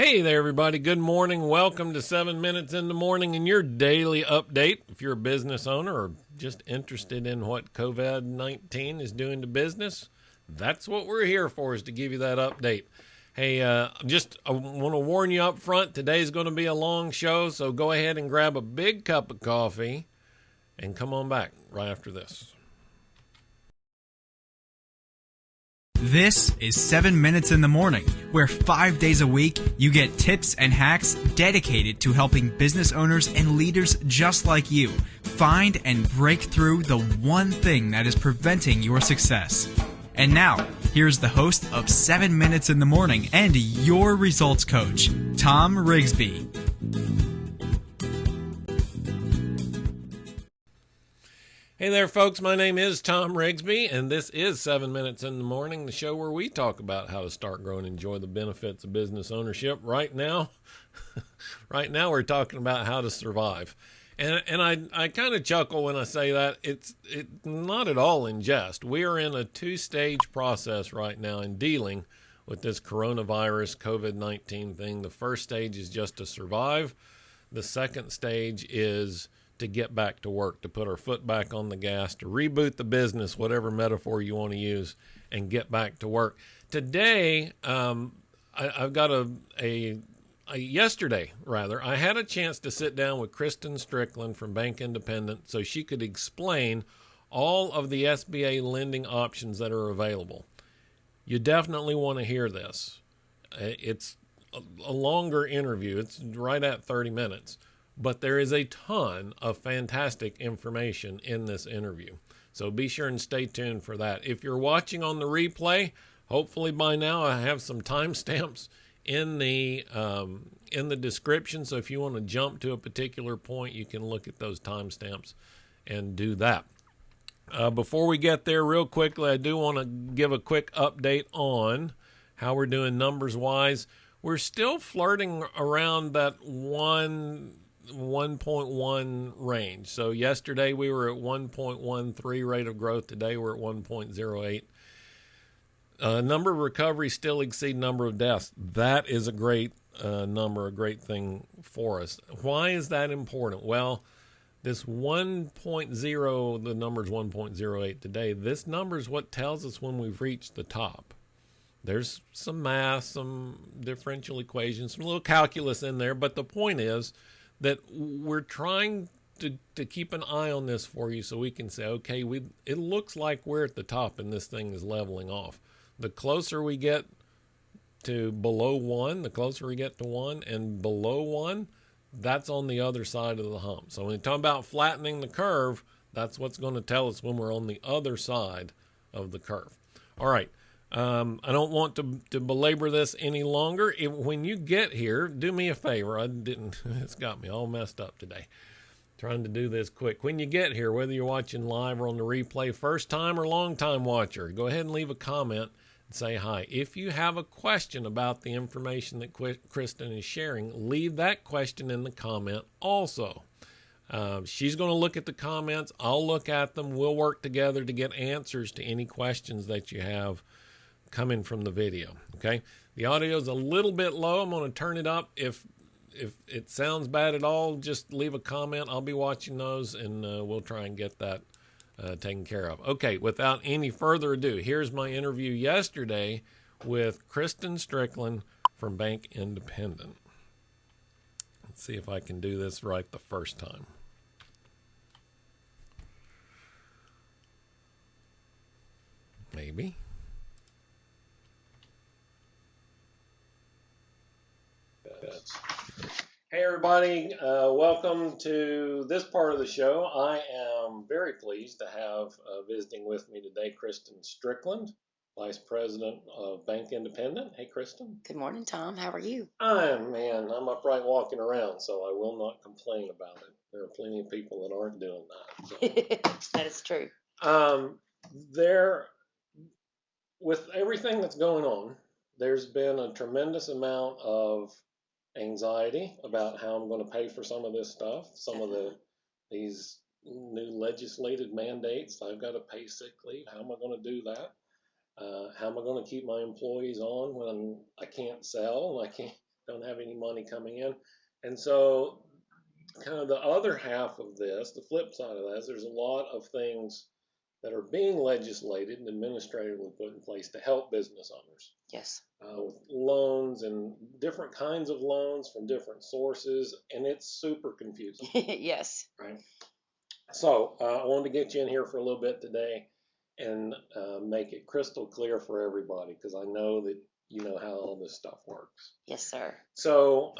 Hey there, everybody. Good morning. Welcome to 7 Minutes in the Morning and your daily update. If you're a business owner or just interested in what COVID-19 is doing to business, that's what we're here for, is to give you that update. Hey, I want to warn you up front, today's going to be a long show, so go ahead and grab a big cup of coffee and come on back right after this. This is 7 Minutes in the Morning, where 5 days a week you get tips and hacks dedicated to helping business owners and leaders just like you find and break through the one thing that is preventing your success. And now, here's the host of 7 Minutes in the Morning and your results coach, Thom Rigsby. Hey there, folks. My name is Thom Rigsby, and this is 7 Minutes in the Morning, the show where we talk about how to start, grow, and enjoy the benefits of business ownership. Right now, we're talking about how to survive. And I kind of chuckle when I say that. It's not at all in jest. We are in a two-stage process right now in dealing with this coronavirus COVID-19 thing. The first stage is just to survive. The second stage is to get back to work, to put our foot back on the gas, to reboot the business, whatever metaphor you want to use, and get back to work. Today, I've got yesterday, I had a chance to sit down with Kristen Strickland from Bank Independent so she could explain all of the SBA lending options that are available. You definitely want to hear this. It's a longer interview. It's right at 30 minutes. But there is a ton of fantastic information in this interview. So be sure and stay tuned for that. If you're watching on the replay, hopefully by now I have some timestamps in the description. So if you want to jump to a particular point, you can look at those timestamps and do that. Before we get there, real quickly, I do want to give a quick update on how we're doing numbers-wise. We're still flirting around that 1.1 range. So yesterday we were at 1.13 rate of growth. Today we're at 1.08. Number of recoveries still exceed number of deaths. That is a great number, a great thing for us. Why is that important? Well, this 1.0, the number is 1.08 today. This number is what tells us when we've reached the top. There's some math, some differential equations, some little calculus in there, but the point is that we're trying to keep an eye on this for you so we can say, okay, it looks like we're at the top and this thing is leveling off. The closer we get to below 1, the closer we get to 1, and below 1, that's on the other side of the hump. So when you talk about flattening the curve, that's what's going to tell us when we're on the other side of the curve. All right. I don't want to belabor this any longer. When you get here, do me a favor. It's got me all messed up today. Trying to do this quick. When you get here, whether you're watching live or on the replay, first time or long time watcher, go ahead and leave a comment and say hi. If you have a question about the information that Kristen is sharing, leave that question in the comment also. She's going to look at the comments. I'll look at them. We'll work together to get answers to any questions that you have coming from the video. Okay, the audio is a little bit low. I'm going to turn it up. If it sounds bad at all, just leave a comment. I'll be watching those, and we'll try and get that taken care of. Okay, without any further ado, here's my interview yesterday with Kristen Strickland from Bank Independent. Let's see if I can do this right the first time. Maybe. Hey everybody, welcome to this part of the show. I am very pleased to have visiting with me today Kristen Strickland, Vice President of Bank Independent. Hey Kristen. Good morning, Tom. How are you? I'm upright walking around, so I will not complain about it. There are plenty of people that aren't doing that. So. That is true. With everything that's going on, there's been a tremendous amount of anxiety about how I'm going to pay for some of this stuff, some of these new legislated mandates. I've got to pay sick leave. How am I going to do that? How am I going to keep my employees on when I can't sell and don't have any money coming in. And so kind of the other half of this, the flip side of that, is there's a lot of things that are being legislated and administratively put in place to help business owners. Yes. With loans and different kinds of loans from different sources, and it's super confusing. Yes. Right. So I wanted to get you in here for a little bit today and make it crystal clear for everybody, because I know that you know how all this stuff works. Yes, sir. So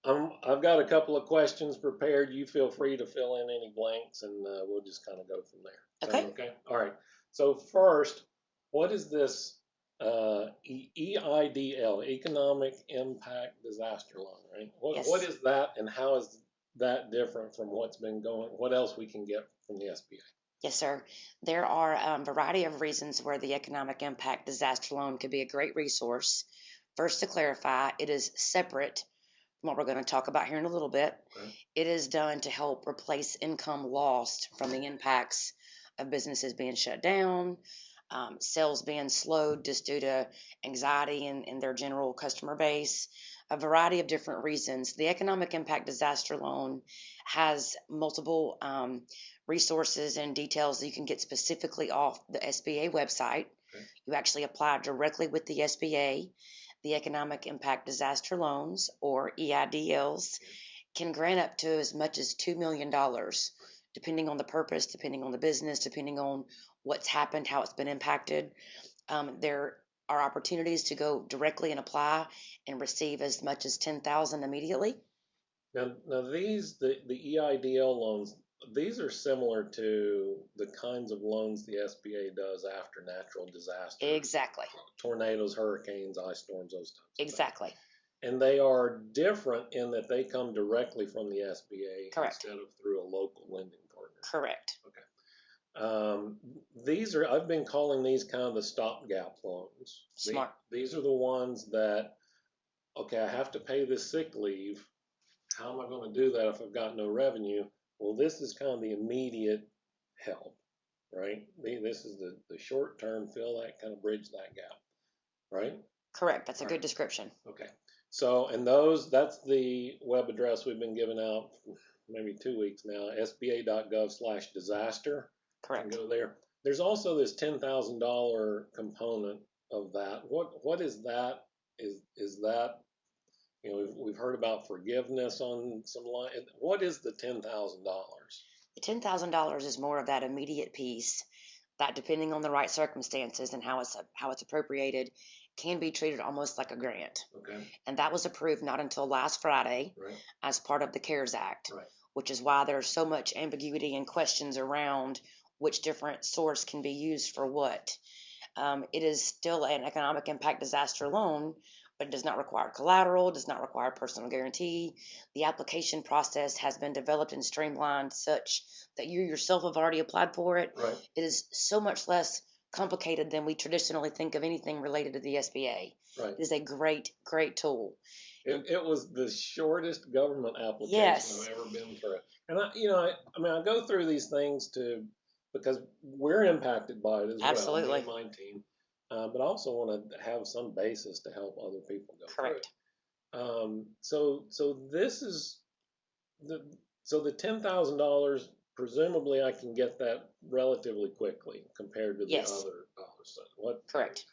I've got a couple of questions prepared. You feel free to fill in any blanks, and we'll just kind of go from there. Okay. Okay. All right. So first, what is this EIDL, Economic Impact Disaster Loan, right? Yes. What is that, and how is that different from what's been going? What else we can get from the SBA? Yes, sir. There are a variety of reasons where the Economic Impact Disaster Loan could be a great resource. First, to clarify, it is separate from what we're going to talk about here in a little bit. Okay. It is done to help replace income lost from the impacts of businesses being shut down, sales being slowed just due to anxiety in their general customer base, a variety of different reasons. The Economic Impact Disaster Loan has multiple resources and details that you can get specifically off the SBA website. Okay. You actually apply directly with the SBA. The Economic Impact Disaster Loans, or EIDLs, can grant up to as much as $2 million, depending on the purpose, depending on the business, depending on what's happened, how it's been impacted. There are opportunities to go directly and apply and receive as much as $10,000 immediately. Now these the EIDL loans. These are similar to the kinds of loans the SBA does after natural disasters. Exactly. Tornadoes, hurricanes, ice storms, those types of things. Exactly. And they are different in that they come directly from the SBA. Correct. Instead of through a local lending partner. Correct. Okay. I've been calling these kind of the stopgap loans. Smart. These are the ones that, okay, I have to pay this sick leave. How am I going to do that if I've got no revenue? Well, this is kind of the immediate help, right? This is the short term, fill that, kind of bridge that gap, right? Correct. That's a good description. Okay. So, and that's the web address we've been giving out for maybe 2 weeks now, sba.gov/disaster. Correct. You can go there. There's also this $10,000 component of that. What is that? Is that, we've heard about forgiveness on some line. What is the $10,000? The $10,000 is more of that immediate piece that, depending on the right circumstances and how it's appropriated, can be treated almost like a grant. Okay. And that was approved not until last Friday, right, as part of the CARES Act, right, which is why there's so much ambiguity and questions around which different source can be used for what. It is still an economic impact disaster loan, but it does not require collateral, does not require personal guarantee. The application process has been developed and streamlined such that you yourself have already applied for it. right. It is so much less complicated than we traditionally think of anything related to the SBA. Right. It is a great, great tool. It was the shortest government application Yes. I've ever been through. And I go through these things because we're impacted by it as Absolutely. well, me and my team. But I also want to have some basis to help other people go Correct. through it. So this is the $10,000. Presumably, I can get that relatively quickly compared to the Yes. other dollars. Correct.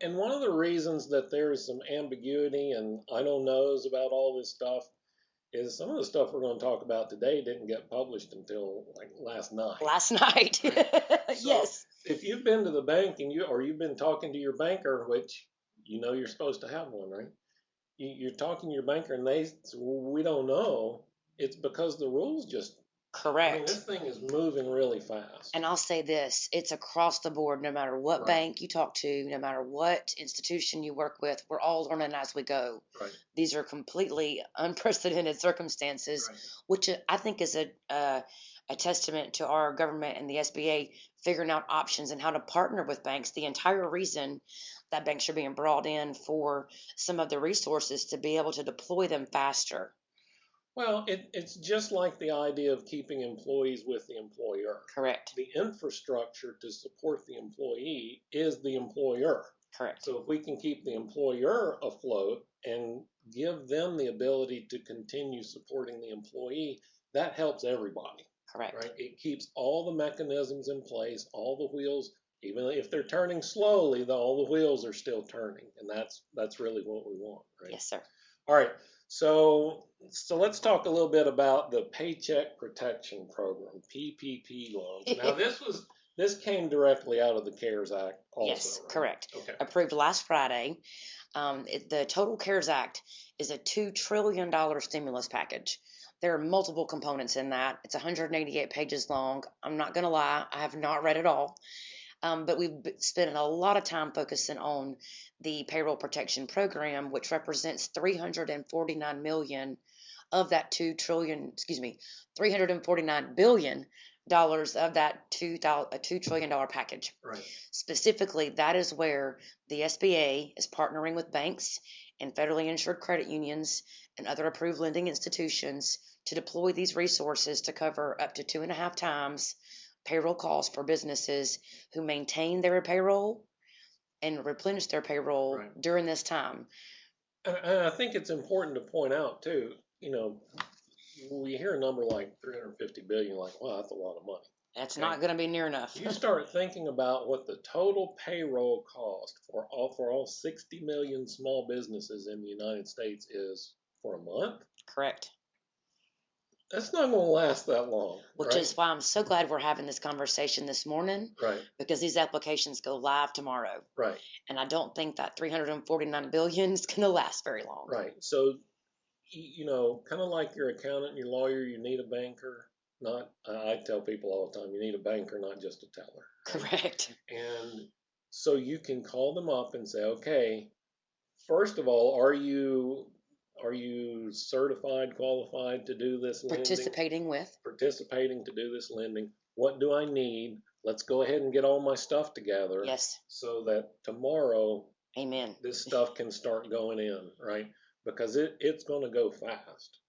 And one of the reasons that there is some ambiguity and I don't knows about all this stuff is some of the stuff we're going to talk about today didn't get published until like last night. Last night. Right. So yes. if you've been to the bank and you've been talking to your banker, which you're supposed to have one, right? You're talking to your banker and they say, well, we don't know. It's because the rules just. Correct. This thing is moving really fast. And I'll say this, it's across the board, no matter what Right. bank you talk to, no matter what institution you work with, we're all learning as we go. Right. These are completely unprecedented circumstances, Right. which I think is a testament to our government and the SBA figuring out options and how to partner with banks. The entire reason that banks are being brought in for some of the resources to be able to deploy them faster. Well, it's just like the idea of keeping employees with the employer. Correct. The infrastructure to support the employee is the employer. Correct. So if we can keep the employer afloat and give them the ability to continue supporting the employee, that helps everybody. Correct. Right? It keeps all the mechanisms in place, all the wheels, even if they're turning slowly, all the wheels are still turning, and that's really what we want, right? Yes, sir. All right. So let's talk a little bit about the Paycheck Protection Program, PPP loans. Now this came directly out of the CARES Act also. Yes, right? correct. Okay. Approved last Friday. The total CARES Act is a $2 trillion stimulus package. There are multiple components in that. It's 188 pages long. I'm not going to lie, I have not read it all. But we've spent a lot of time focusing on the Payroll Protection Program, which represents 349 million of that 349 billion dollars of that $2 trillion package. Right. Specifically, that is where the SBA is partnering with banks and federally insured credit unions and other approved lending institutions to deploy these resources to cover up to 2.5 times payroll costs for businesses who maintain their payroll and replenish their payroll Right. during this time. And I think it's important to point out too, we hear a number like 350 billion, like, wow, that's a lot of money. That's not going to be near enough. You start thinking about what the total payroll cost for all 60 million small businesses in the United States is for a month. Correct. That's not going to last that long. Which right? is why I'm so glad we're having this conversation this morning. Right. Because these applications go live tomorrow. Right. And I don't think that 349 billion is going to last very long. Right. So, kind of like your accountant and your lawyer, you need a banker. I tell people all the time, you need a banker, not just a teller. Right? Correct. And so you can call them up and say, okay, first of all, are you certified, qualified to do this lending? Participating to do this lending. What do I need? Let's go ahead and get all my stuff together. Yes. So that tomorrow, amen, this stuff can start going in, right? Because it's going to go fast.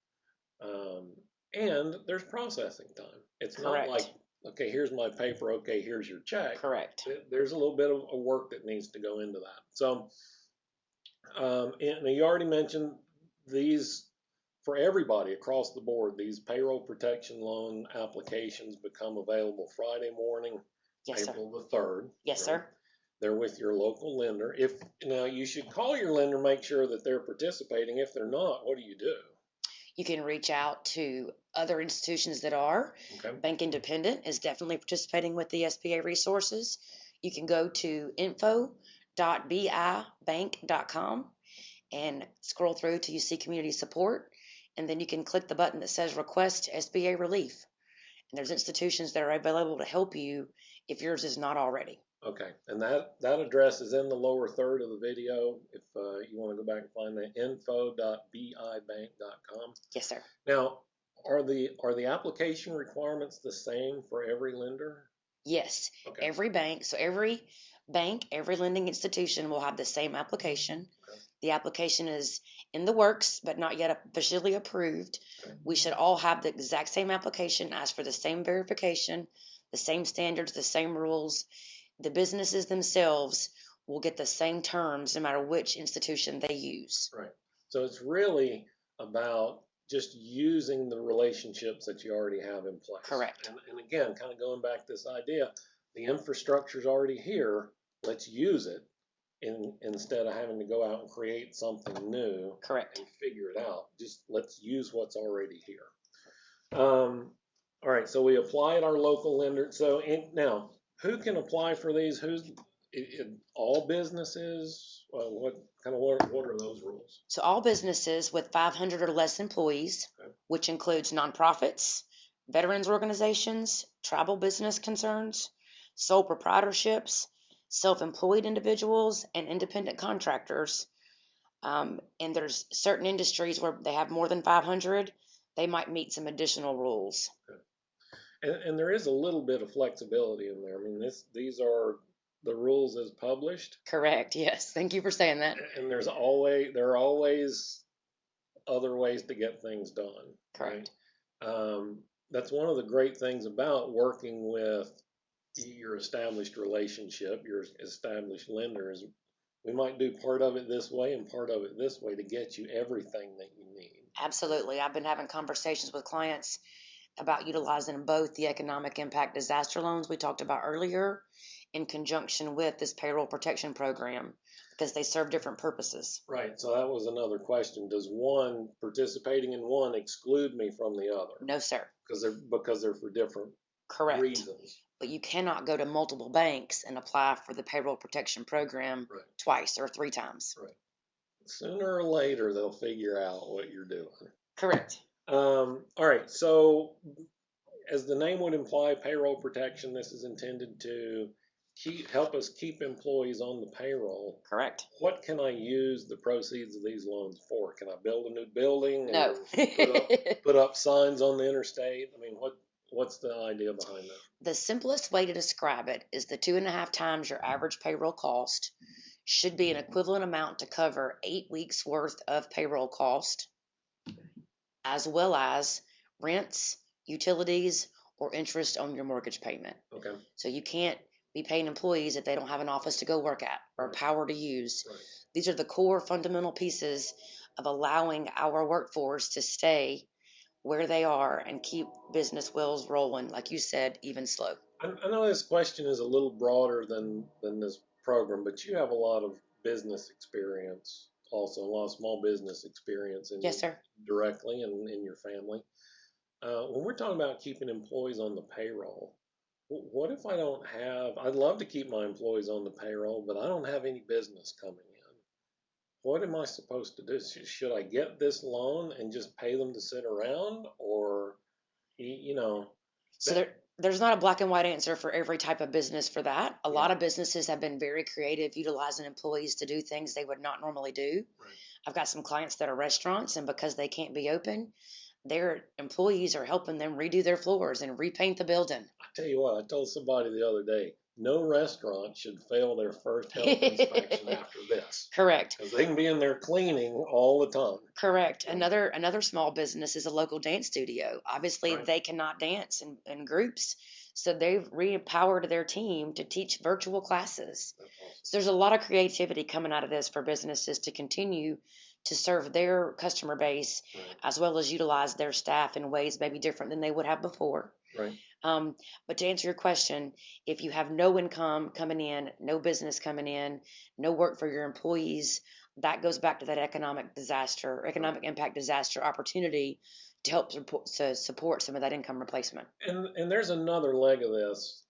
And there's processing time. It's Correct. not like, okay, here's my paper. Okay, here's your check. Correct. There's a little bit of work that needs to go into that. So, and you already mentioned these, for everybody across the board, these payroll protection loan applications become available Friday morning, yes, April the 3rd. Yes, right? sir. They're with your local lender. Now you should call your lender, make sure that they're participating. If they're not, what do? You can reach out to other institutions that are. Okay. Bank Independent is definitely participating with the SBA resources. You can go to info.bibank.com and scroll through till you see community support, and then you can click the button that says request SBA relief. And there's institutions that are available to help you if yours is not already. Okay, and that address is in the lower third of the video. If you want to go back and find that, info.bibank.com. Yes, sir. Now, are the application requirements the same for every lender? Yes. Okay. Every bank, every lending institution will have the same application. Okay. The application is in the works, but not yet officially approved. Okay. We should all have the exact same application, ask for the same verification, the same standards, the same rules. The businesses themselves will get the same terms no matter which institution they use. Right. So it's really about just using the relationships that you already have in place. Correct. And again, kind of going back to this idea, the infrastructure's already here. Let's use it instead of having to go out and create something new. Correct. And figure it out. Just let's use what's already here. All right. So we apply at our local lender. So now, who can apply for these? All businesses? What are those rules? So all businesses with 500 or less employees, okay, which includes nonprofits, veterans organizations, tribal business concerns, sole proprietorships, self-employed individuals, and independent contractors. And there's certain industries where they have more than 500, they might meet some additional rules. Okay. And there is a little bit of flexibility in there. I mean, these are the rules as published. Correct. Yes. Thank you for saying that. And there are always other ways to get things done. Correct. Right? That's one of the great things about working with your established relationship, your established lenders. we might do part of it this way and part of it this way to get you everything that you need. Absolutely. I've been having conversations with clients about utilizing both the economic impact disaster loans we talked about earlier in conjunction with this payroll protection program because they serve different purposes. Right. So that was another question. Does one participating in one exclude me from the other? No, sir. Because they're for different Correct. reasons. But you cannot go to multiple banks and apply for the payroll protection program Right. twice or 3 times. Right. Sooner or later, they'll figure out what you're doing. Correct. All right. So, as the name would imply, payroll protection, this is intended to help us keep employees on the payroll. Correct. What can I use the proceeds of these loans for? Can I build a new building? No. put up signs on the interstate? I mean, what's the idea behind that? The simplest way to describe it is the 2.5 times your average payroll cost should be an equivalent amount to cover 8 weeks worth of payroll cost, as well as rents, utilities, or interest on your mortgage payment. Okay. So you can't be paying employees if they don't have an office to go work at or power to use. Right. These are the core fundamental pieces of allowing our workforce to stay where they are and keep business wheels rolling, like you said, even slow. I know this question is a little broader than this program, but you have a lot of business experience, also a lot of small business experience, Yes, sir. Directly and in your family. When we're talking about keeping employees on the payroll, what if I don't have? I'd love to keep my employees on the payroll, but I don't have any business coming in. What am I supposed to do? Should I get this loan and just pay them to sit around, or So there's not a black and white answer for every type of business for that. A lot of businesses have been very creative utilizing employees to do things they would not normally do. Right. I've got some clients that are restaurants, and because they can't be open, their employees are helping them redo their floors and repaint the building. I tell you what, I told somebody the other day, no restaurant should fail their first health inspection after this. Correct. Because they can be in there cleaning all the time. Correct. Another small business is a local dance studio. Obviously, they cannot dance in groups, so they've re-empowered their team to teach virtual classes. That's awesome. So there's a lot of creativity coming out of this for businesses to continue to serve their customer base, as well as utilize their staff in ways maybe different than they would have before. Right. But to answer your question, if you have no income coming in, no business coming in, no work for your employees, that goes back to that economic impact disaster opportunity to help support some of that income replacement. And there's another leg of this.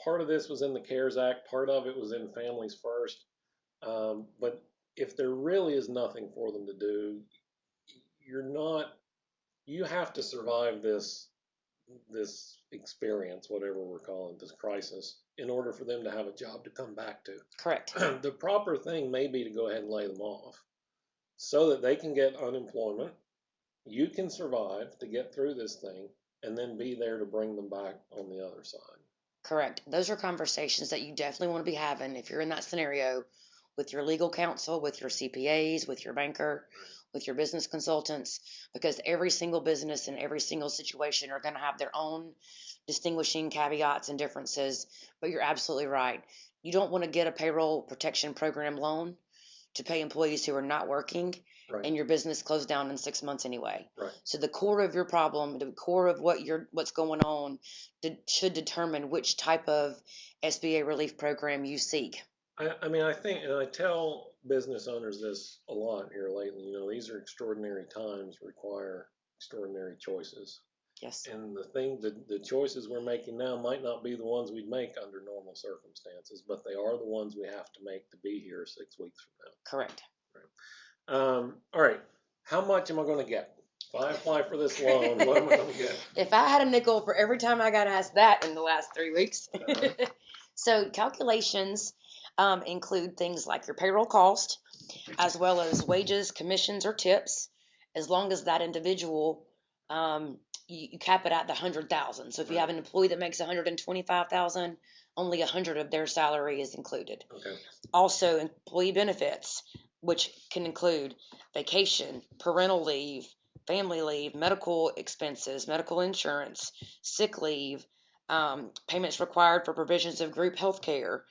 Part of this was in the CARES Act. Part of it was in Families First. But if there really is nothing for them to do, you have to survive this experience, whatever we're calling it, this crisis, in order for them to have a job to come back to. Correct. The proper thing may be to go ahead and lay them off so that they can get unemployment. You can survive to get through this thing and then be there to bring them back on the other side. Correct. Those are conversations that you definitely want to be having if you're in that scenario with your legal counsel, with your CPAs, with your banker, with your business consultants, because every single business and every single situation are going to have their own distinguishing caveats and differences. But you're absolutely right. You don't want to get a payroll protection program loan to pay employees who are not working, and your business closed down in 6 months anyway. Right. So the core of your problem, the core of what's going on, should determine which type of SBA relief program you seek. I think, and I tell business owners this a lot here lately, these are extraordinary times, require extraordinary choices. Yes. And the choices we're making now might not be the ones we'd make under normal circumstances, but they are the ones we have to make to be here 6 weeks from now. Correct. Right. All right. How much am I going to get? If I apply for this loan, what am I going to get? If I had a nickel for every time I got asked that in the last 3 weeks. So calculations include things like your payroll cost, as well as wages, commissions, or tips, as long as that individual, you cap it at the 100,000. So if you have an employee that makes 125,000, only 100 of their salary is included. Okay. Also, employee benefits, which can include vacation, parental leave, family leave, medical expenses, medical insurance, sick leave, payments required for provisions of group health care,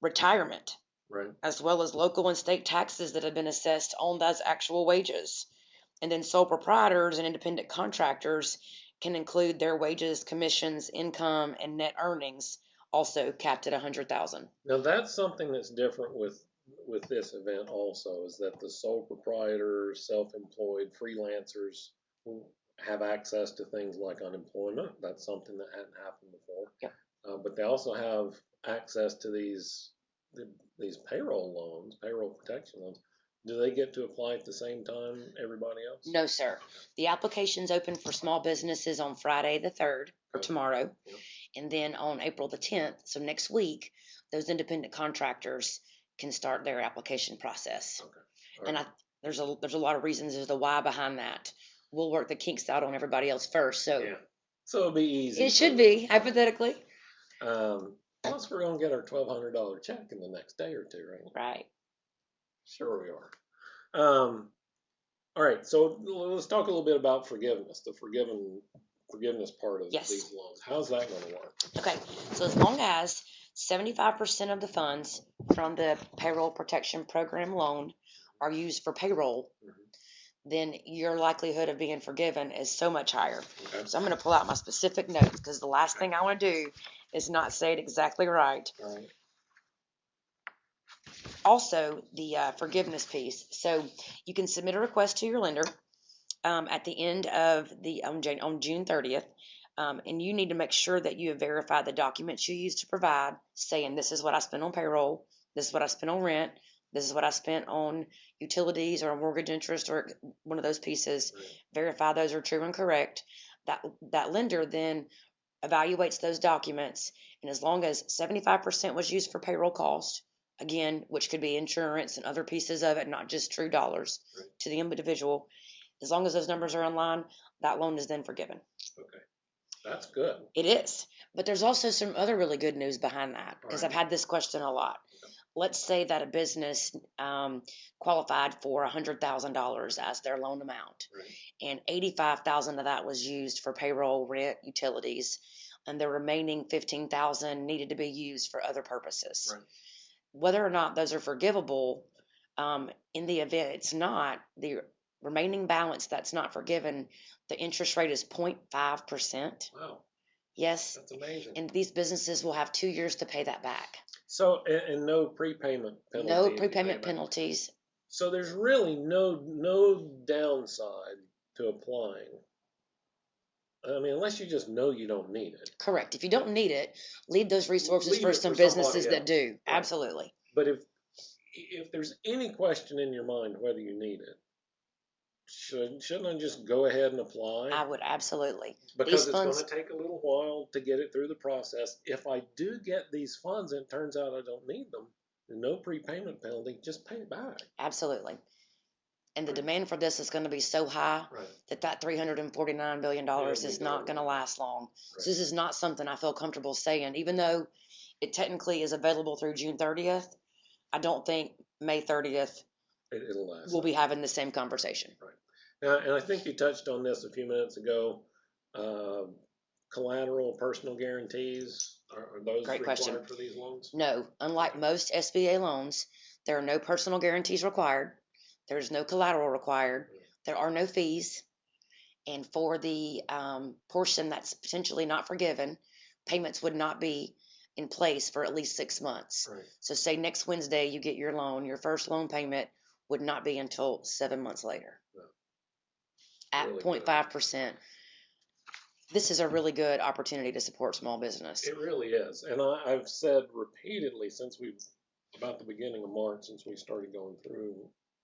retirement, Right. as well as local and state taxes that have been assessed on those actual wages. And then sole proprietors and independent contractors can include their wages, commissions, income, and net earnings, also capped at $100,000. Now that's something that's different with this event also, is that the sole proprietors, self-employed, freelancers will have access to things like unemployment. That's something that hadn't happened before. Yep. But they also have access to these payroll loans, payroll protection loans. Do they get to apply at the same time everybody else? No, sir. The application's open for small businesses on Friday the 3rd, or Okay. tomorrow. Yep. And then on April the 10th, so next week, those independent contractors can start their application process. Okay. And there's a lot of reasons as to why behind that. We'll work the kinks out on everybody else first. So Yeah. So it'll be easy. it should be, hypothetically. Plus, we're going to get our $1,200 check in the next day or two, right? Right. Sure we are. All right, so let's talk a little bit about forgiveness, the forgiveness part of Yes. these loans. How's that going to work? Okay, so as long as 75% of the funds from the Payroll Protection Program loan are used for payroll, then your likelihood of being forgiven is so much higher. Okay. So I'm going to pull out my specific notes because the last thing I want to do is not say it exactly right. All right. Also, the forgiveness piece. So you can submit a request to your lender at the end of on June 30th. And you need to make sure that you have verified the documents you used to provide, saying this is what I spent on payroll, this is what I spent on rent, this is what I spent on utilities or mortgage interest or one of those pieces. Right. Verify those are true and correct. That lender then evaluates those documents, and as long as 75% was used for payroll cost, again, which could be insurance and other pieces of it, not just true dollars Right. to the individual, as long as those numbers are in line, that loan is then forgiven. Okay. That's good. It is. But there's also some other really good news behind that, because I've had this question a lot. Let's say that a business qualified for $100,000 as their loan amount, Right. and $85,000 of that was used for payroll, rent, utilities, and the remaining $15,000 needed to be used for other purposes. Right. Whether or not those are forgivable, in the event it's not, the remaining balance that's not forgiven, the interest rate is 0.5%. Wow. Yes. That's amazing. And these businesses will have 2 years to pay that back. So, and no prepayment penalties. No prepayment penalties. So there's really no downside to applying. I mean, unless you just know you don't need it. Correct. If you don't need it, leave those resources Leave for it some for businesses somebody that do. Right. Absolutely. But if there's any question in your mind whether you need it, shouldn't I just go ahead and apply? I would absolutely. Because These it's funds, going to take a little while to get it through the process. If I do get these funds and it turns out I don't need them, no prepayment penalty, just pay it back. absolutely. And the demand for this is going to be so high Right. that $349 billion is not going to last long. Right. So this is not something I feel comfortable saying, even though it technically is available through June 30th. I don't think May 30th It'll last. we'll be having the same conversation. Right. Now, and I think you touched on this a few minutes ago. Collateral personal guarantees, are those Great required question. for these loans? No, unlike most SBA loans, there are no personal guarantees required. There is no collateral required. There are no fees. And for the portion that's potentially not forgiven, payments would not be in place for at least 6 months. Right. So say next Wednesday you get your loan, your first loan payment would not be until 7 months later. At Really 0.5%. This is a really good opportunity to support small business. It really is. And I've said repeatedly since about the beginning of March, since we started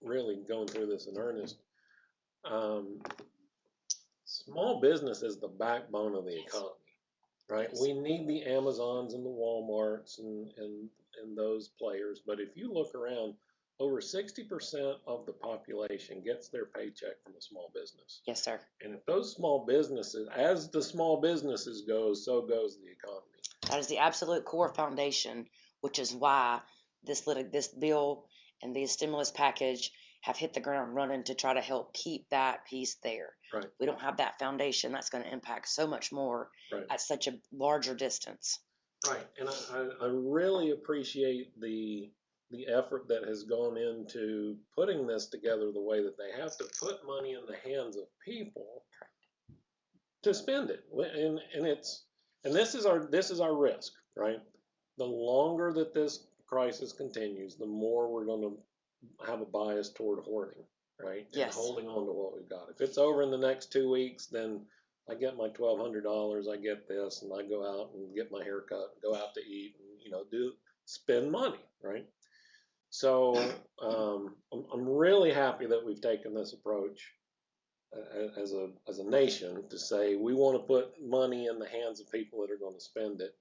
really going through this in earnest, small business is the backbone of the economy, right? Yes. We need the Amazons and the Walmarts and those players. But if you look around, over 60% of the population gets their paycheck from a small business. Yes, sir. And if those small businesses, as the small businesses go, so goes the economy. That is the absolute core foundation, which is why this bill and the stimulus package have hit the ground running to try to help keep that piece there. Right. We don't have that foundation. That's going to impact so much more at such a larger distance. Right. And I really appreciate the the effort that has gone into putting this together the way that they have to put money in the hands of people to spend it. And this is our risk, right? The longer that this crisis continues, the more we're going to have a bias toward hoarding, right? Yes. And holding on to what we've got. If it's over in the next 2 weeks, then I get my $1,200, I get this, and I go out and get my hair cut, go out to eat, and spend money, right? So I'm really happy that we've taken this approach as a nation to say we want to put money in the hands of people that are going to spend it.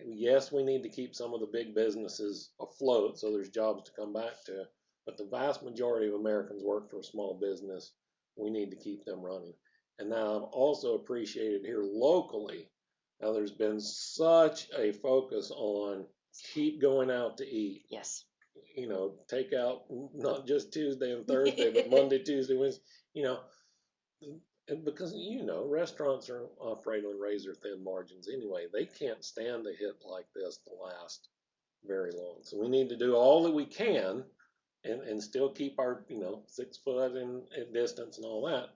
Yes, we need to keep some of the big businesses afloat so there's jobs to come back to, but the vast majority of Americans work for a small business. We need to keep them running. And now I've also appreciated here locally how there's been such a focus on keep going out to eat. Yes. Take out not just Tuesday and Thursday, but Monday, Tuesday, Wednesday, and because, restaurants are operating on razor thin margins anyway. They can't stand a hit like this to last very long. So we need to do all that we can and still keep our, 6 foot in distance and all that.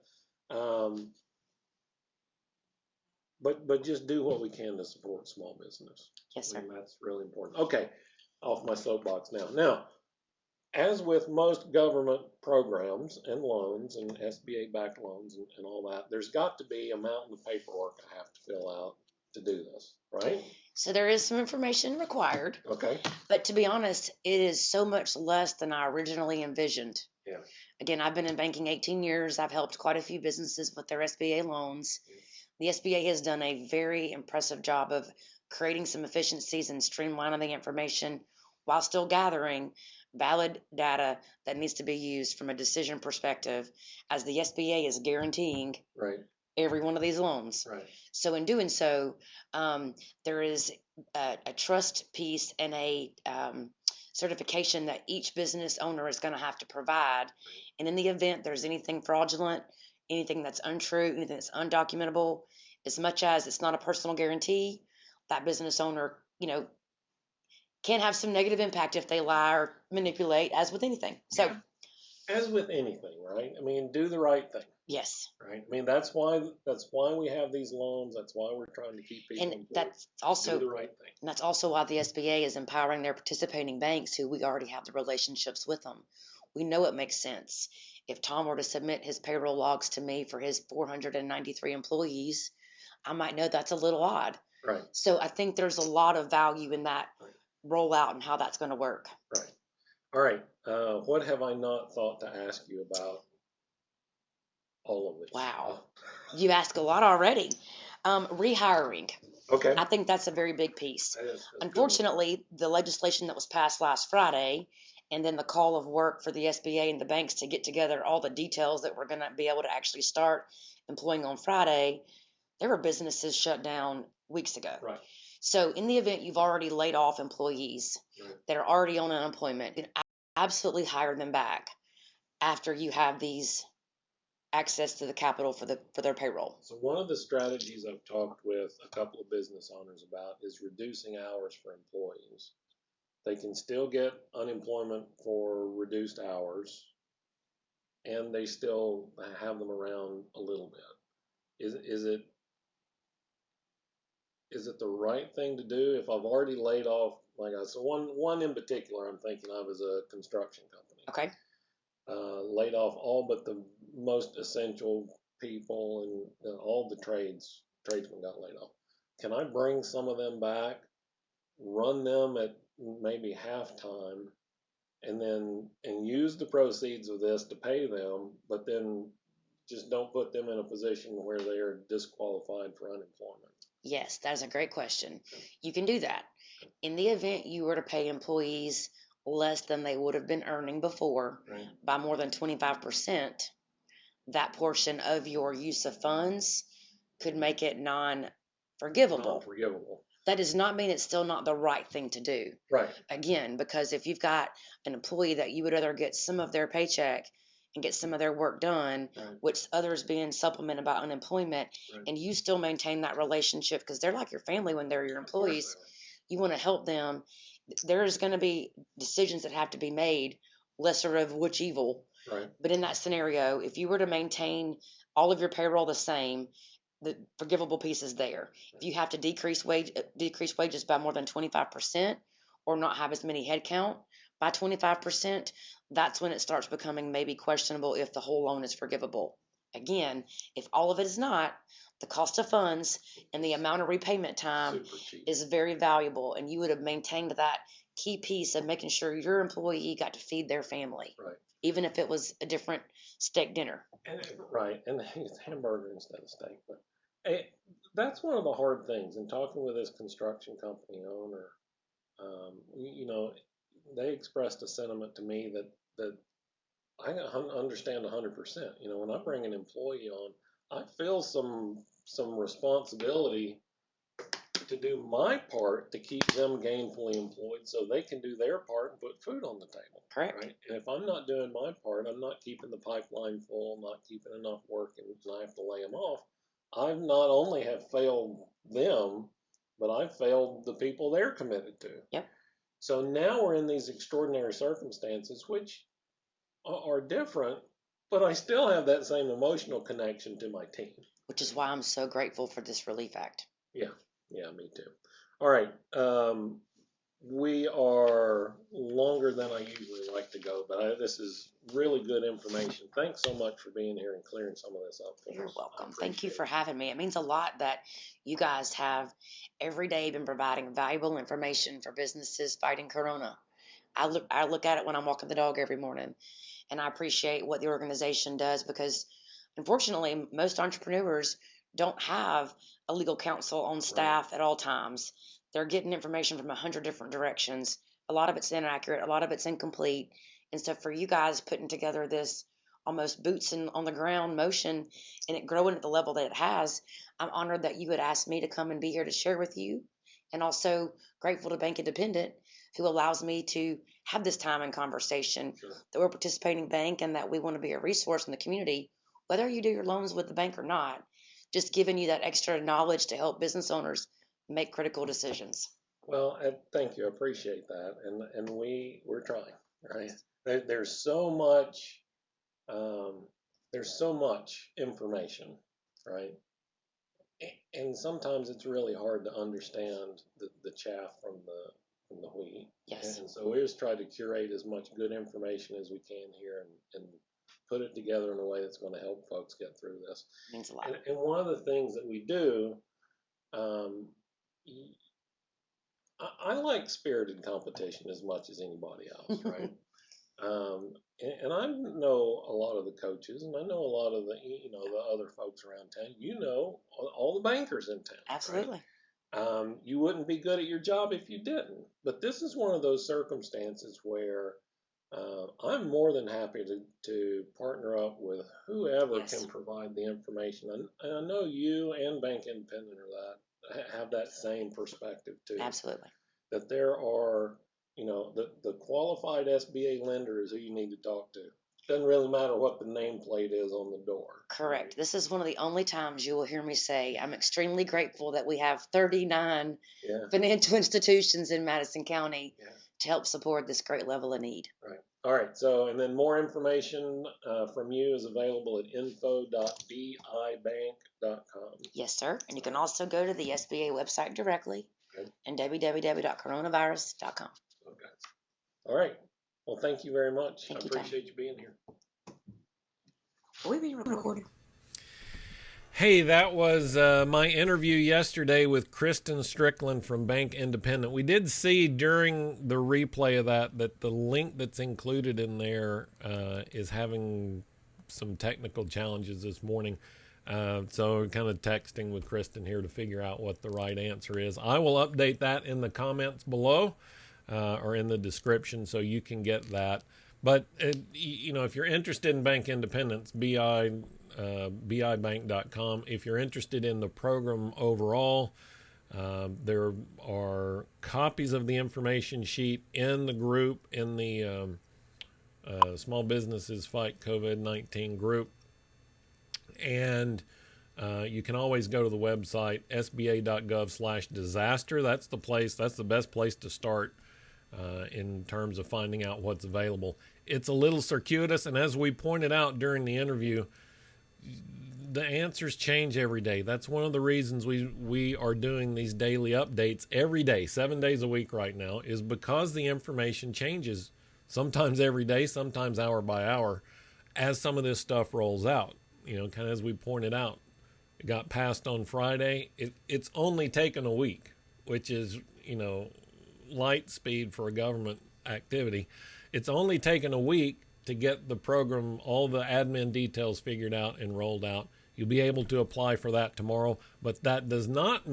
But just do what we can to support small business. Yes, sir. And that's really important. Okay, off my soapbox now. Now, as with most government programs and loans and SBA-backed loans and all that, there's got to be a mountain of paperwork I have to fill out to do this, right? So there is some information required. Okay. But to be honest, it is so much less than I originally envisioned. Yeah. Again, I've been in banking 18 years. I've helped quite a few businesses with their SBA loans. The SBA has done a very impressive job of creating some efficiencies and streamlining the information while still gathering valid data that needs to be used from a decision perspective, as the SBA is guaranteeing every one of these loans. Right. So in doing so, there is a trust piece and a certification that each business owner is going to have to provide. And in the event there's anything fraudulent, anything that's untrue, anything that's undocumentable, as much as it's not a personal guarantee, that business owner, can have some negative impact if they lie or manipulate, as with anything. So, as with anything, right? I mean, do the right thing. Yes. Right. I mean, that's why we have these loans. That's why we're trying to keep people employed. That's also do the right thing. And that's also why the SBA is empowering their participating banks, who we already have the relationships with them. We know it makes sense. If Thom were to submit his payroll logs to me for his 493 employees, I might know that's a little odd. Right. So I think there's a lot of value in that rollout and how that's going to work. Right. All right. What have I not thought to ask you about all of this? Wow. You asked a lot already. Rehiring. Okay. I think that's a very big piece. That's Unfortunately, the legislation that was passed last Friday, and then the call of work for the SBA and the banks to get together all the details that we're going to be able to actually start employing on Friday, there were businesses shut down weeks ago. Right. So in the event you've already laid off employees that are already on unemployment, you can absolutely hire them back after you have these access to the capital for their payroll. So one of the strategies I've talked with a couple of business owners about is reducing hours for employees. They can still get unemployment for reduced hours, and they still have them around a little bit. Is it the right thing to do if I've already laid off? So one in particular I'm thinking of is a construction company. Okay. Laid off all but the most essential people, and all the tradesmen got laid off. Can I bring some of them back, run them at maybe halftime, and use the proceeds of this to pay them, but then just don't put them in a position where they are disqualified for unemployment? Yes, that's a great question. You can do that. In the event you were to pay employees less than they would have been earning before by more than 25%, that portion of your use of funds could make it non-forgivable. That does not mean it's still not the right thing to do. Right. Again, because if you've got an employee that you would rather get some of their paycheck and get some of their work done, which others being supplemented by unemployment, and you still maintain that relationship because they're like your family when they're your employees. You want to help them there's going to be decisions that have to be made, lesser of which evil. Right. But in that scenario, if you were to maintain all of your payroll the same, the forgivable piece is there. If you have to decrease wages by more than 25%, or not have as many headcount by 25%, that's when it starts becoming maybe questionable if the whole loan is forgivable. Again, if all of it is not, the cost of funds and the amount of repayment time is very valuable, and you would have maintained that key piece of making sure your employee got to feed their family, Right. even if it was a different steak dinner. Right, and it's hamburger instead of steak. But that's one of the hard things in talking with this construction company owner. You know, they expressed a sentiment to me that I understand 100%. You know, when I bring an employee on, I feel some responsibility to do my part to keep them gainfully employed so they can do their part and put food on the table. Correct. Right? And if I'm not doing my part, I'm not keeping the pipeline full, not keeping enough work, and I have to lay them off. I not only have failed them, but I've failed the people they're committed to. Yep. So now we're in these extraordinary circumstances, which are different, but I still have that same emotional connection to my team. Which is why I'm so grateful for this Relief Act. Yeah, me too. All right. We are longer than I usually like to go, but this is really good information. Thanks so much for being here and clearing some of this up for us. You're welcome. Thank you for having me. It means a lot that you guys have every day been providing valuable information for businesses fighting Corona. I look at it when I'm walking the dog every morning, and I appreciate what the organization does, because unfortunately, most entrepreneurs don't have a legal counsel on staff at all times. They're getting information from 100 different directions. A lot of it's inaccurate. A lot of it's incomplete. And so for you guys putting together this almost boots on the ground motion and it growing at the level that it has, I'm honored that you would ask me to come and be here to share with you. And also grateful to Bank Independent, who allows me to have this time and conversation. Sure. That we're a participating bank and that we want to be a resource in the community, whether you do your loans with the bank or not. Just giving you that extra knowledge to help business owners make critical decisions. Well, thank you. I appreciate that. And we're trying, right? There's so much information, right? And sometimes it's really hard to understand the chaff from the wheat. Yes. And so we just try to curate as much good information as we can here and put it together in a way that's going to help folks get through this. It means a lot. And one of the things that we do, I like spirited competition as much as anybody else, right? And I know a lot of the coaches, and I know a lot of the other folks around town. You know all the bankers in town. Absolutely. Right? You wouldn't be good at your job if you didn't. But this is one of those circumstances where I'm more than happy to partner up with whoever can provide the information. And I know you and Bank Independent have that same perspective too. Absolutely. That there are, the qualified SBA lender is who you need to talk to. Doesn't really matter what the nameplate is on the door. Correct. This is one of the only times you will hear me say I'm extremely grateful that we have 39 financial institutions in Madison County to help support this great level of need. Right. All right. So, and then more information from you is available at info.bibank.com. Yes, sir. And you can also go to the SBA website directly and www.coronavirus.com. Okay. All right. Well, thank you very much. Thank I you, appreciate you being here. Are we being recorded? Hey, that was my interview yesterday with Kristen Strickland from Bank Independent. We did see during the replay of that the link that's included in there is having some technical challenges this morning. So we're kind of texting with Kristen here to figure out what the right answer is. I will update that in the comments below or in the description so you can get that. But, if you're interested in Bank Independence, bibank.com. If you're interested in the program overall, there are copies of the information sheet in the group, in the Small Businesses Fight COVID-19 group. And you can always go to the website, sba.gov/disaster. That's the best place to start in terms of finding out what's available. It's a little circuitous, and as we pointed out during the interview, the answers change every day. That's one of the reasons we are doing these daily updates every day, 7 days a week right now, is because the information changes sometimes every day, sometimes hour by hour, as some of this stuff rolls out. Kind of as we pointed out, it got passed on Friday. It's only taken a week, which is, light speed for a government activity. It's only taken a week to get the program, all the admin details figured out and rolled out. You'll be able to apply for that tomorrow, but that does not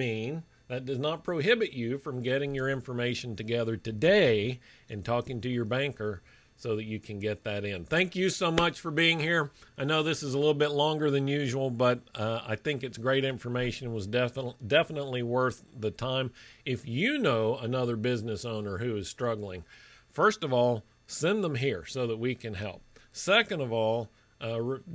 prohibit you from getting your information together today and talking to your banker so that you can get that in. Thank you so much for being here. I know this is a little bit longer than usual, but I think it's great information. It was definitely worth the time. If you know another business owner who is struggling, first of all, send them here so that we can help. Second of all,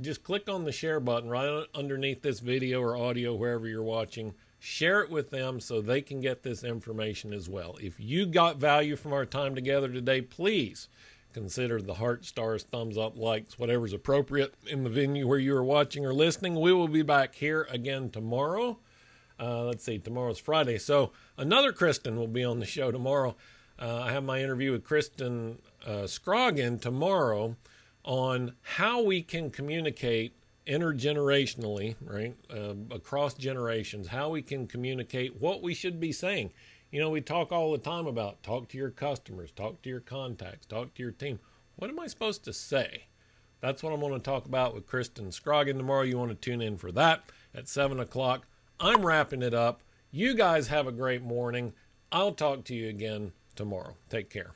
just click on the share button right underneath this video or audio, wherever you're watching. Share it with them so they can get this information as well. If you got value from our time together today, please consider the heart, stars, thumbs up, likes, whatever's appropriate in the venue where you are watching or listening. We will be back here again tomorrow. Tomorrow's Friday. So another Kristen will be on the show tomorrow. I have my interview with Kristen Strickland tomorrow on how we can communicate intergenerationally, right, across generations, how we can communicate what we should be saying. We talk all the time about talk to your customers, talk to your contacts, talk to your team. What am I supposed to say? That's what I'm going to talk about with Kristen Strickland tomorrow. You want to tune in for that at 7 o'clock. I'm wrapping it up. You guys have a great morning. I'll talk to you again tomorrow. Take care.